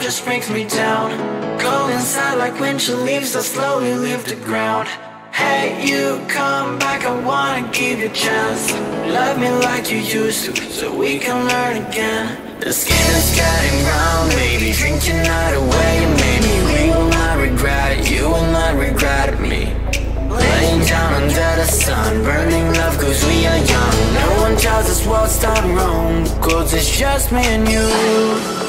just brings me down. Go inside like winter leaves that slowly leave the ground. Hey, you come back, I wanna give you a chance. Love me like you used to, so we can learn again. The skin is getting brown, baby, drink your night away. Maybe we will not regret it, you will not regret me. Laying down under the sun, burning love cause we are young. No one tells us what's done wrong, cause it's just me and you.